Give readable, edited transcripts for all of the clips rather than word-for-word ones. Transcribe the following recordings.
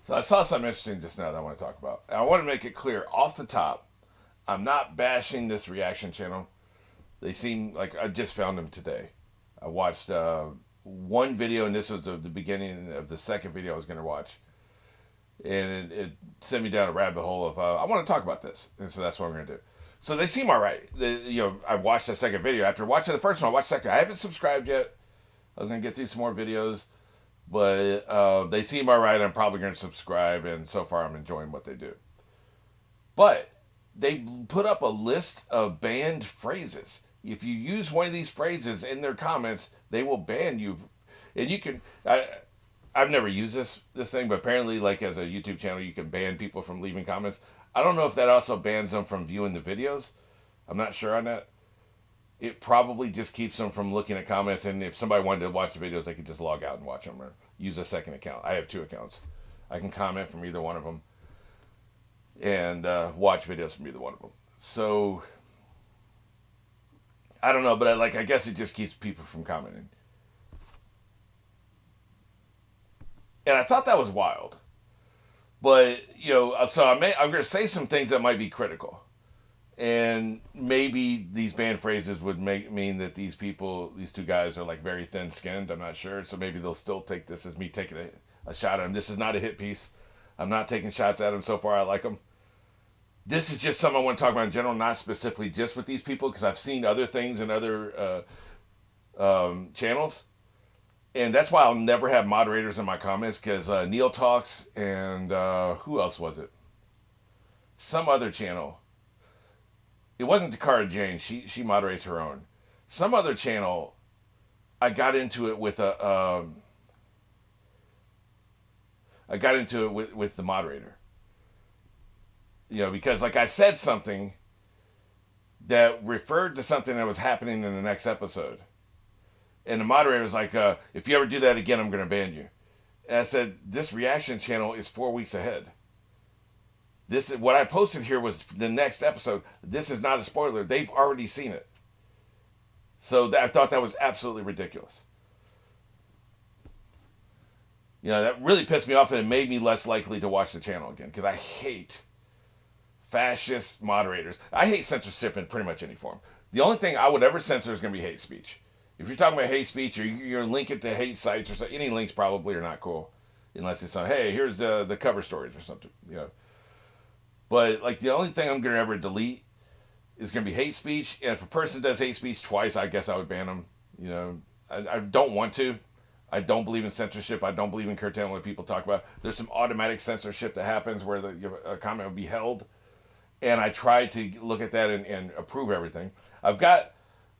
So I saw something interesting just now that I want to talk about. And I want to make it clear off the top. I'm not bashing this reaction channel. They seem like I just found them today. I watched one video, and this was the beginning of the second video I was going to watch. And it sent me down a rabbit hole of, I want to talk about this. And so that's what I'm going to do. So they seem all right. I watched the second video. After watching the first one, I watched the second. I haven't subscribed yet. I was going to get through some more videos. But they seem all right. I'm probably going to subscribe. And so far, I'm enjoying what they do. But they put up a list of banned phrases. If you use one of these phrases in their comments, they will ban you. And you can, I've never used this thing, but apparently, like as a YouTube channel, you can ban people from leaving comments. I don't know if that also bans them from viewing the videos. I'm not sure on that. It probably just keeps them from looking at comments, and if somebody wanted to watch the videos, they could just log out and watch them or use a second account. I have two accounts. I can comment from either one of them and watch videos from either one of them. So I don't know, but I guess it just keeps people from commenting. And I thought that was wild. But, so I'm going to say some things that might be critical. And maybe these banned phrases would mean that these two guys are like very thin skinned. I'm not sure. So maybe they'll still take this as me taking a shot at them. This is not a hit piece. I'm not taking shots at them so far. I like them. This is just something I want to talk about in general, not specifically just with these people, because I've seen other things in other channels. And that's why I'll never have moderators in my comments, because Neil Talks and who else was it? Some other channel. It wasn't Takara Jane. She moderates her own. Some other channel, I got into it with with the moderator. Because like I said something that referred to something that was happening in the next episode. And the moderator was like, if you ever do that again, I'm going to ban you. And I said, this reaction channel is 4 weeks ahead. What I posted here was the next episode. This is not a spoiler. They've already seen it. So I thought that was absolutely ridiculous. That really pissed me off, and it made me less likely to watch the channel again, because I hate fascist moderators. I hate censorship in pretty much any form. The only thing I would ever censor is going to be hate speech. If you're talking about hate speech, or you're linking to hate sites or something, any links probably are not cool, unless it's like, hey, here's the cover stories or something. But like the only thing I'm going to ever delete is going to be hate speech. And if a person does hate speech twice, I guess I would ban them. I don't want to. I don't believe in censorship. I don't believe in curtailing what people talk about. There's some automatic censorship that happens where a comment will be held. And I try to look at that and approve everything. I've got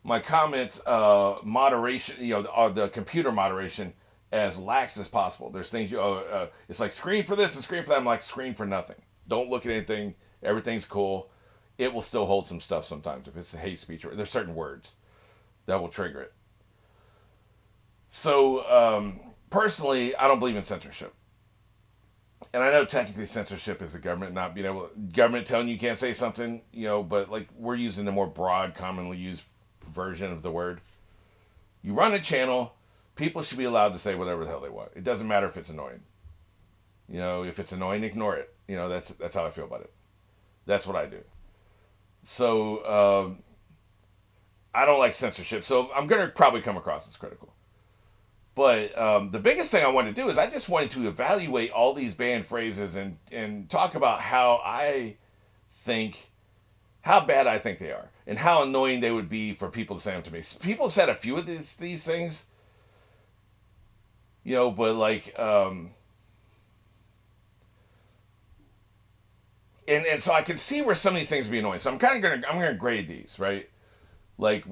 my comments moderation, the computer moderation as lax as possible. There's things, it's like screen for this and screen for that. I'm like, screen for nothing. Don't look at anything. Everything's cool. It will still hold some stuff sometimes if it's a hate speech, or there's certain words that will trigger it. So personally, I don't believe in censorship. And I know technically censorship is the government not being able, government telling you can't say something, but like we're using the more broad, commonly used version of the word. You run a channel, people should be allowed to say whatever the hell they want. It doesn't matter if it's annoying. If it's annoying, ignore it. That's how I feel about it. That's what I do. So I don't like censorship. So I'm going to probably come across as critical. But the biggest thing I wanted to do is I just wanted to evaluate all these banned phrases and talk about how bad I think they are, and how annoying they would be for people to say them to me. People said a few of these things, but like, and so I can see where some of these things would be annoying. So I'm gonna grade these, right? Like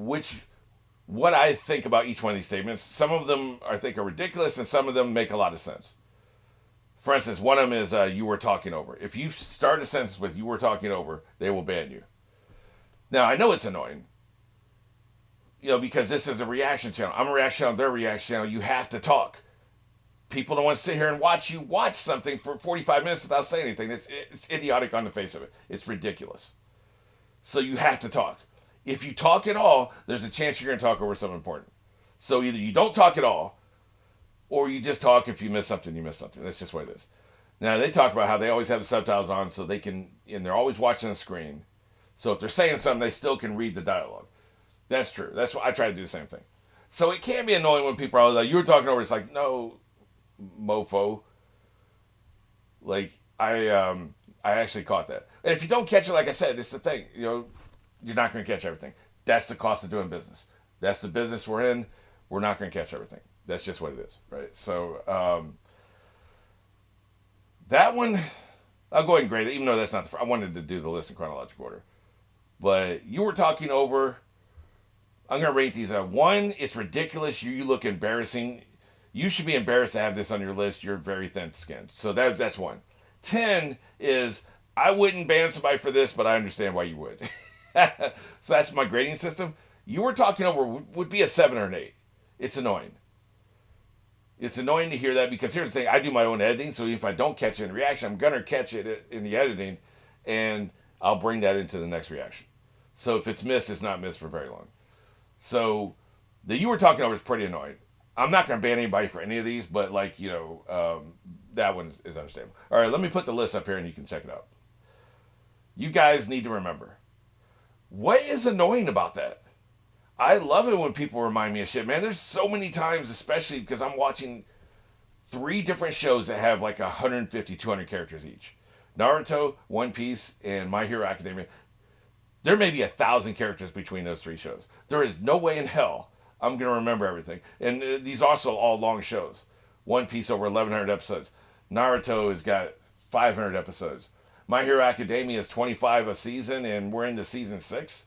what I think about each one of these statements. Some of them I think are ridiculous, and some of them make a lot of sense. For instance, one of them is you were talking over. If you start a sentence with you were talking over, they will ban you. Now, I know it's annoying, because this is a reaction channel. I'm a reaction channel, they're a reaction channel. You have to talk. People don't want to sit here and watch you watch something for 45 minutes without saying anything. It's idiotic on the face of it. It's ridiculous. So you have to talk. If you talk at all, there's a chance you're going to talk over something important. So either you don't talk at all, or you just talk. If you miss something, you miss something. That's just what it is. Now they talk about how they always have the subtitles on so they can, and they're always watching the screen. So if they're saying something, they still can read the dialogue. That's true. That's what I try to do the same thing. So it can be annoying when people are like, "You were talking over." It's like, no, mofo. Like I actually caught that. And if you don't catch it, like I said, it's the thing. You're not going to catch everything. That's the cost of doing business. That's the business we're in. We're not going to catch everything. That's just what it is, right? So that one, I'll go ahead and grade it, even though that's not I wanted to do the list in chronological order. But you were talking over. I'm going to rate these at 1. It's ridiculous. You look embarrassing. You should be embarrassed to have this on your list. You're very thin-skinned. So that's 1. 10 is, I wouldn't ban somebody for this, but I understand why you would. So that's my grading system. You were talking over would be a 7 or an 8. It's annoying. It's annoying to hear that because here's the thing. I do my own editing, so if I don't catch it in reaction, I'm going to catch it in the editing, and I'll bring that into the next reaction. So if it's missed, it's not missed for very long. So the you were talking over is pretty annoying. I'm not going to ban anybody for any of these, but that one is understandable. All right, let me put the list up here and you can check it out. You guys need to remember, what is annoying about that? I love it when people remind me of shit, man. There's so many times, especially because I'm watching 3 different shows that have like 150, 200 characters each. Naruto, One Piece, and My Hero Academia. There may be 1,000 characters between those 3 shows. There is no way in hell I'm going to remember everything. And these also all long shows. One Piece over 1,100 episodes. Naruto has got 500 episodes. My Hero Academia is 25 a season, and we're into season 6.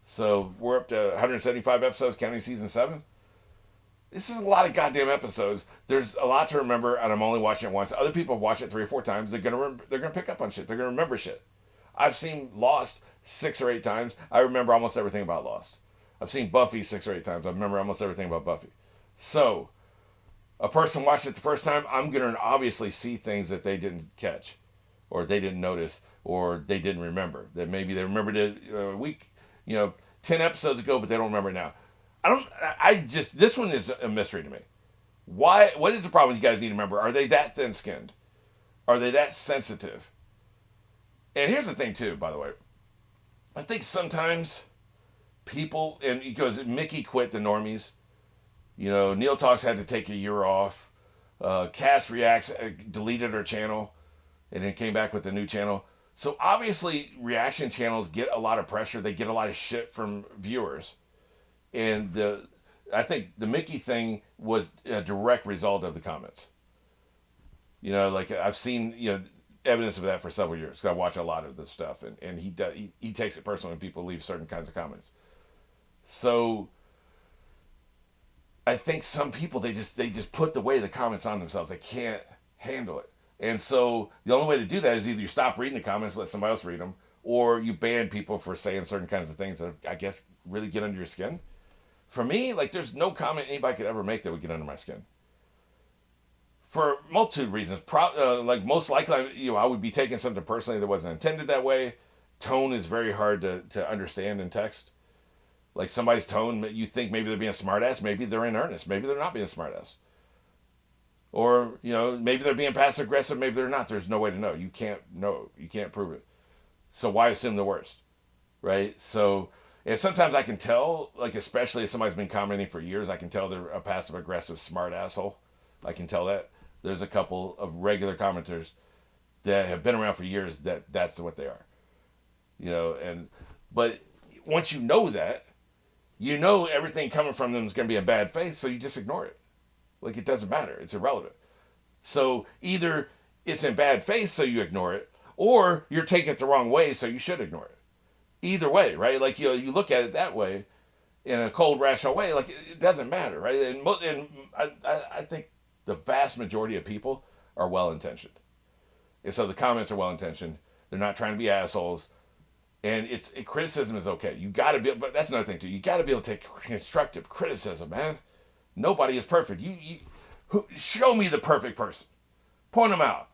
So we're up to 175 episodes, counting season 7. This is a lot of goddamn episodes. There's a lot to remember, and I'm only watching it once. Other people watch it 3 or 4 times. They're gonna pick up on shit. They're gonna remember shit. I've seen Lost 6 or 8 times. I remember almost everything about Lost. I've seen Buffy 6 or 8 times. I remember almost everything about Buffy. So, a person watching it the first time, I'm going to obviously see things that they didn't catch, or they didn't notice, or they didn't remember. That maybe they remembered it a week, 10 episodes ago, but they don't remember it now. This one is a mystery to me. What is the problem you guys need to remember? Are they that thin-skinned? Are they that sensitive? And here's the thing, too, by the way. I think sometimes people, and because Mickey quit the normies, Neil Talks had to take a year off. Cast Reacts deleted her channel and then came back with a new channel. So obviously reaction channels get a lot of pressure. They get a lot of shit from viewers. And I think the Mickey thing was a direct result of the comments. I've seen, evidence of that for several years. 'Cause I watch a lot of this stuff, and he takes it personally when people leave certain kinds of comments. So I think some people they just put the weight of the comments on themselves. They can't handle it, and so the only way to do that is either you stop reading the comments, let somebody else read them, or you ban people for saying certain kinds of things that I guess really get under your skin. For me, there's no comment anybody could ever make that would get under my skin. For a multitude of reasons. Most likely, I would be taking something personally that wasn't intended that way. Tone is very hard to understand in text. Like somebody's tone, you think maybe they're being a smartass, maybe they're in earnest, maybe they're not being a smartass. Or, maybe they're being passive aggressive, maybe they're not. There's no way to know. You can't know. You can't prove it. So why assume the worst? Right? So, and sometimes I can tell, especially if somebody's been commenting for years, I can tell they're a passive aggressive smart asshole. I can tell that. There's a couple of regular commenters that have been around for years that's what they are. But once you know that, everything coming from them is going to be in bad faith, so you just ignore it. It doesn't matter. It's irrelevant. So either it's in bad faith, so you ignore it, or you're taking it the wrong way, so you should ignore it. Either way, right? You look at it that way, in a cold, rational way, it doesn't matter, right? And I think the vast majority of people are well-intentioned. And so the comments are well-intentioned. They're not trying to be assholes. And criticism is okay. You got to be, but that's another thing too. You got to be able to take constructive criticism, man. Nobody is perfect. Show me the perfect person. Point them out.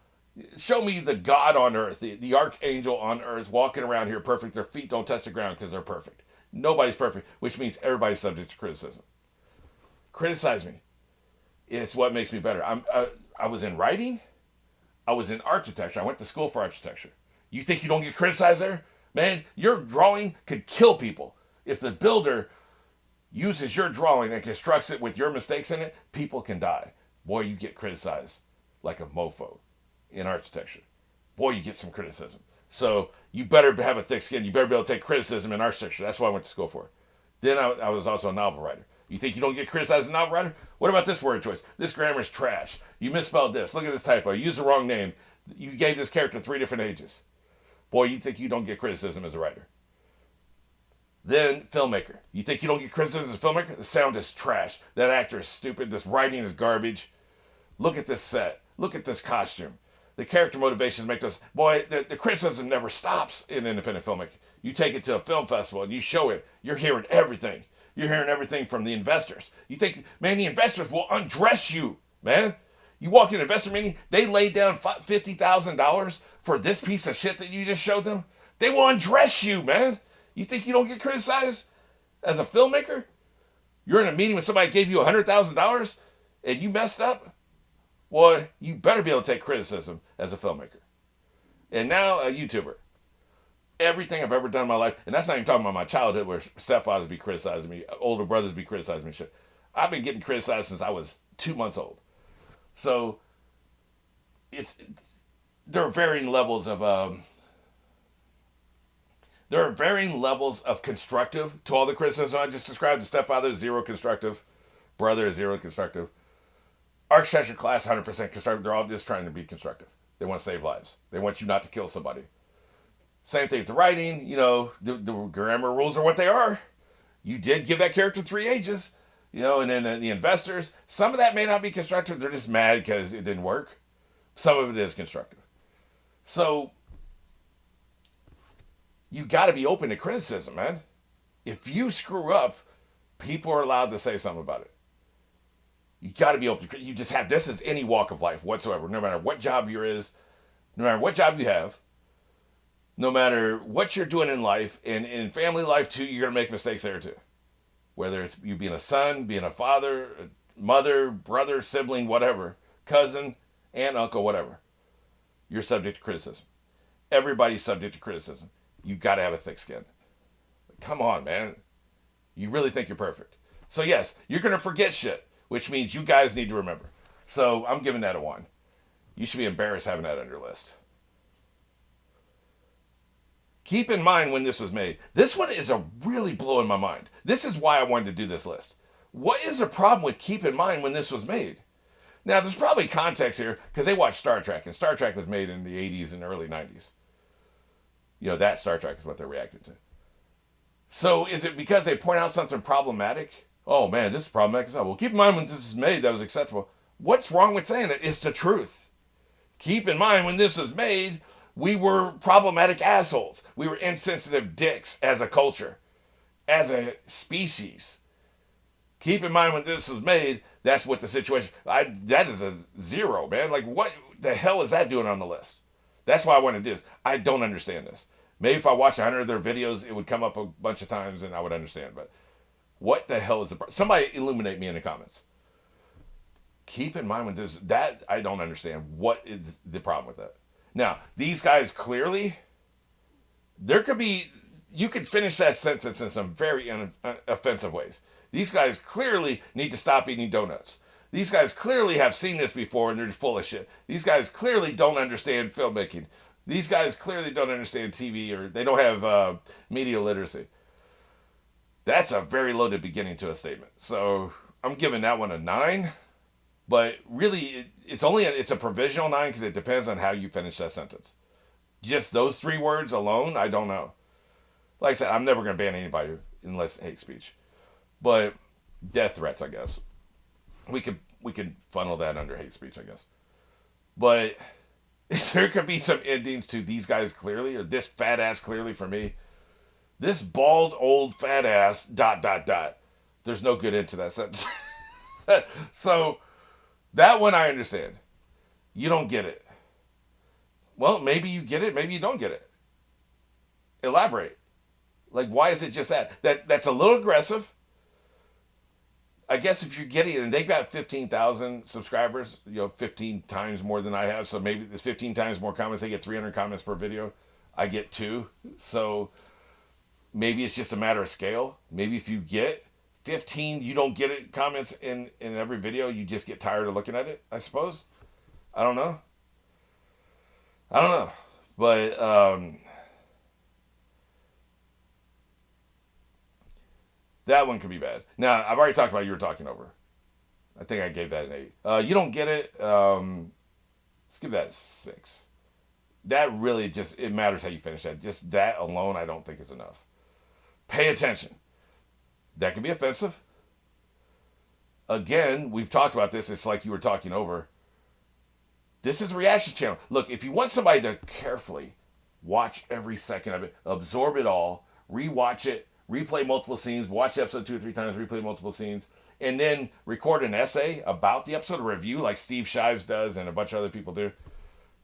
Show me the God on earth, the archangel on earth walking around here perfect. Their feet don't touch the ground because they're perfect. Nobody's perfect, which means everybody's subject to criticism. Criticize me. It's what makes me better. I was in writing. I was in architecture. I went to school for architecture. You think you don't get criticized there? Man, your drawing could kill people. If the builder uses your drawing and constructs it with your mistakes in it, people can die. Boy, you get criticized like a mofo in architecture. Boy, you get some criticism. So you better have a thick skin. You better be able to take criticism in architecture. That's what I went to school for. Then I was also a novel writer. You think you don't get criticized as a novel writer? What about this word choice? This grammar is trash. You misspelled this. Look at this typo. You used the wrong name. You gave this character 3 different ages. Boy, you think you don't get criticism as a writer. Then filmmaker. You think you don't get criticism as a filmmaker? The sound is trash. That actor is stupid. This writing is garbage. Look at this set. Look at this costume. The character motivations make this. Boy, the criticism never stops in independent filmmaking. You take it to a film festival and you show it. You're hearing everything. You're hearing everything from the investors. You think, man, the investors will undress you, man. You walk in an investor meeting, they laid down $50,000 for this piece of shit that you just showed them. They will undress you, man. You think you don't get criticized as a filmmaker? You're in a meeting with somebody who gave you $100,000 and you messed up? Well, you better be able to take criticism as a filmmaker. And now a YouTuber. Everything I've ever done in my life, and that's not even talking about my childhood where stepfathers be criticizing me, older brothers be criticizing me, shit. I've been getting criticized since I was 2 months old. So there are varying levels of constructive to all the criticism I just described. The stepfather is 0 constructive, brother is 0 constructive. Architecture class 100% constructive. They're all just trying to be constructive. They want to save lives. They want you not to kill somebody. Same thing with the writing. You know, the grammar rules are what they are. You did give that character 3 ages. You know, and then the investors, some of that may not be constructive. They're just mad because it didn't work. Some of it is constructive. So you got to be open to criticism, man. If you screw up, people are allowed to say something about it. You got to be open to. You just have. This is any walk of life whatsoever. No matter what job you're is, no matter what job you have, no matter what you're doing in life, and in family life too, you're gonna make mistakes there too. Whether it's you being a son, being a father, a mother, brother, sibling, whatever, cousin, aunt, uncle, whatever, you're subject to criticism. Everybody's subject to criticism. You got to have a thick skin. Come on, man. You really think you're perfect. So yes, you're gonna forget shit, which means you guys need to remember. So I'm giving that a 1. You should be embarrassed having that on your list. Keep in mind when this was made. This one is really blowing my mind. This is why I wanted to do this list. What is the problem with keep in mind when this was made? Now, there's probably context here because they watched Star Trek, and Star Trek was made in the 80s and early 90s. You know, that Star Trek is what they're reacting to. So is it because they point out something problematic? Oh, man, this is problematic. Well, keep in mind when this is made, that was acceptable. What's wrong with saying it? It's the truth. Keep in mind when this was made, we were problematic assholes. We were insensitive dicks as a culture, as a species. Keep in mind when this was made, that's what the situation. That is a 0, man. Like, what the hell is that doing on the list? That's why I want to do this. I don't understand this. Maybe if I watched 100 of their videos, it would come up a bunch of times and I would understand. But what the hell is the problem? Somebody illuminate me in the comments. Keep in mind when this, that I don't understand. What is the problem with that? Now, these guys clearly, there could be, you could finish that sentence in some very offensive ways. These guys clearly need to stop eating donuts. These guys clearly have seen this before and they're full of shit. These guys clearly don't understand filmmaking. These guys clearly don't understand TV, or they don't have media literacy. That's a very loaded beginning to a statement. So I'm giving that one a 9. But really, it's a provisional 9 because it depends on how you finish that sentence. Just those 3 words alone, I don't know. Like I said, I'm never going to ban anybody unless hate speech. But death threats, I guess. We could funnel that under hate speech, I guess. But there could be some endings to these guys clearly, or this fat ass clearly for me. This bald old fat ass ... There's no good end to that sentence. So that one I understand. You don't get it. Well, maybe you get it, maybe you don't get it. Elaborate. Like, why is it just that? That's a little aggressive. I guess if you're getting it, and they've got 15,000 subscribers, 15 times more than I have, so maybe there's 15 times more comments. They get 300 comments per video. I get 2. So maybe it's just a matter of scale. Maybe if you get 15, you don't get it comments in every video. You just get tired of looking at it, I suppose. I don't know. But that one could be bad. Now, I've already talked about You Were Talking Over. I think I gave that an 8. You Don't Get It. Let's give that a 6. That really just, it matters how you finish that. Just that alone, I don't think is enough. Pay Attention. That could be offensive. Again, we've talked about this. It's like You Were Talking Over. This is a reaction channel. Look, if you want somebody to carefully watch every second of it, absorb it all, rewatch it, replay multiple scenes, watch the episode 2 or 3 times, replay multiple scenes, and then record an essay about the episode, a review like Steve Shives does and a bunch of other people do.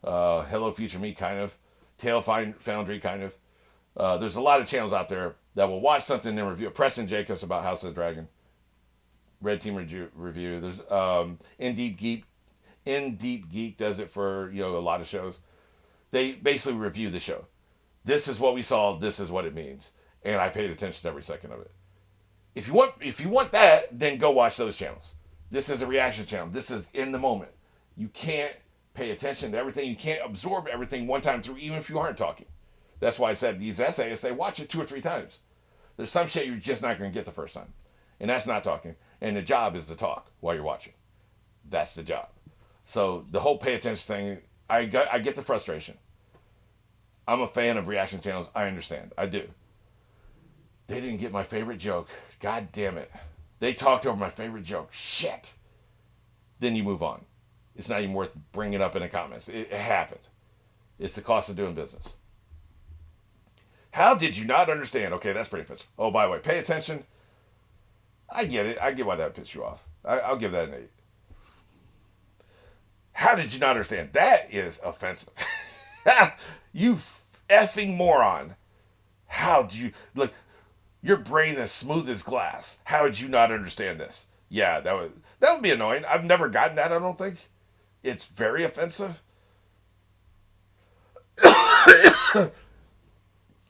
Hello Future Me, kind of. Tail Foundry, kind of. There's a lot of channels out there that will watch something and then review it. Preston Jacobs about House of the Dragon. Red Team review. There's In Deep Geek does it for a lot of shows. They basically review the show. This is what we saw. This is what it means, and I paid attention to every second of it. If you want that, then go watch those channels. This is a reaction channel. This is in the moment. You can't pay attention to everything. You can't absorb everything one time through, even if you aren't talking. That's why I said these essays, they watch it 2 or 3 times. There's some shit you're just not going to get the first time, and that's not talking. And the job is to talk while you're watching. That's the job. So the whole pay attention thing, I get the frustration. I'm a fan of reaction channels. I understand. I do. They didn't get my favorite joke. God damn it. They talked over my favorite joke. Shit. Then you move on. It's not even worth bringing up in the comments. It happened. It's the cost of doing business. How did you not understand? Okay, that's pretty offensive. Oh, by the way, pay attention. I get it. I get why that pissed you off. I'll give that an 8. How did you not understand? That is offensive. You effing moron. How do you... Look, your brain is smooth as glass. How did you not understand this? Yeah, that would be annoying. I've never gotten that, I don't think. It's very offensive.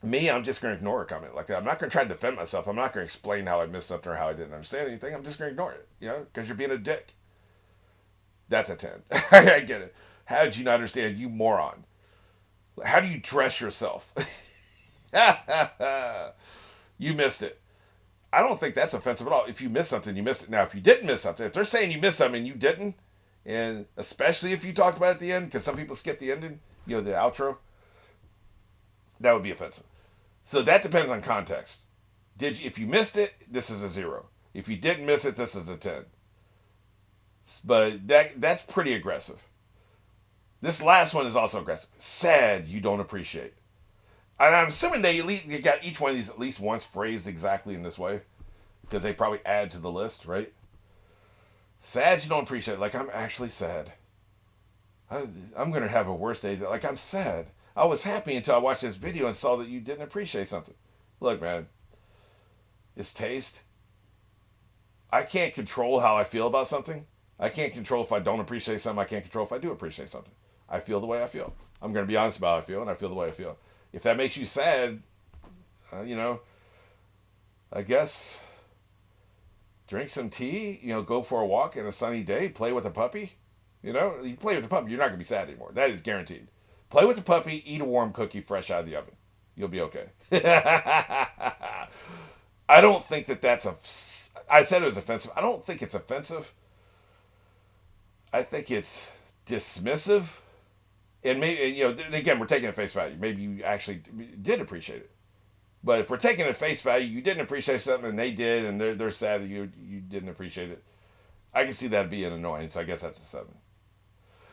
Me, I'm just going to ignore a comment like that. I'm not going to try to defend myself. I'm not going to explain how I missed something or how I didn't understand anything. I'm just going to ignore it, because you're being a dick. That's a 10. I get it. How did you not understand, you moron? How do you dress yourself? You missed it. I don't think that's offensive at all. If you missed something, you missed it. Now, if you didn't miss something, if they're saying you missed something and you didn't, and especially if you talked about it at the end, because some people skip the ending, the outro, that would be offensive. So that depends on context. If you missed it, this is a 0. If you didn't miss it, this is a 10. But that's pretty aggressive. This last one is also aggressive. Sad you don't appreciate. And I'm assuming they got each one of these at least once phrased exactly in this way, because they probably add to the list, right? Sad you don't appreciate it. Like, I'm actually sad. I'm going to have a worse day. Like, I'm sad. I was happy until I watched this video and saw that you didn't appreciate something. Look, man. It's taste. I can't control how I feel about something. I can't control if I don't appreciate something. I can't control if I do appreciate something. I feel the way I feel. I'm going to be honest about how I feel, and I feel the way I feel. If that makes you sad, I guess drink some tea, go for a walk in a sunny day, play with a puppy. You play with the puppy, you're not going to be sad anymore. That is guaranteed. Play with the puppy, eat a warm cookie fresh out of the oven. You'll be okay. I don't think that's I said it was offensive. I don't think it's offensive. I think it's dismissive. And maybe, again, we're taking it at face value. Maybe you actually did appreciate it. But if we're taking it at face value, you didn't appreciate something and they did, and they're sad that you didn't appreciate it. I can see that being annoying, so I guess that's a 7.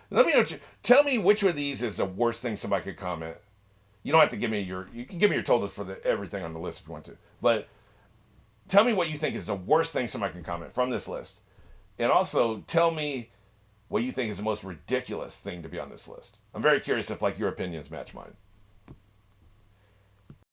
Let me know. Tell me which of these is the worst thing somebody could comment. You don't have to give me you can give me your totals for everything on the list if you want to. But tell me what you think is the worst thing somebody can comment from this list. And also tell me what you think is the most ridiculous thing to be on this list. I'm very curious if your opinions match mine.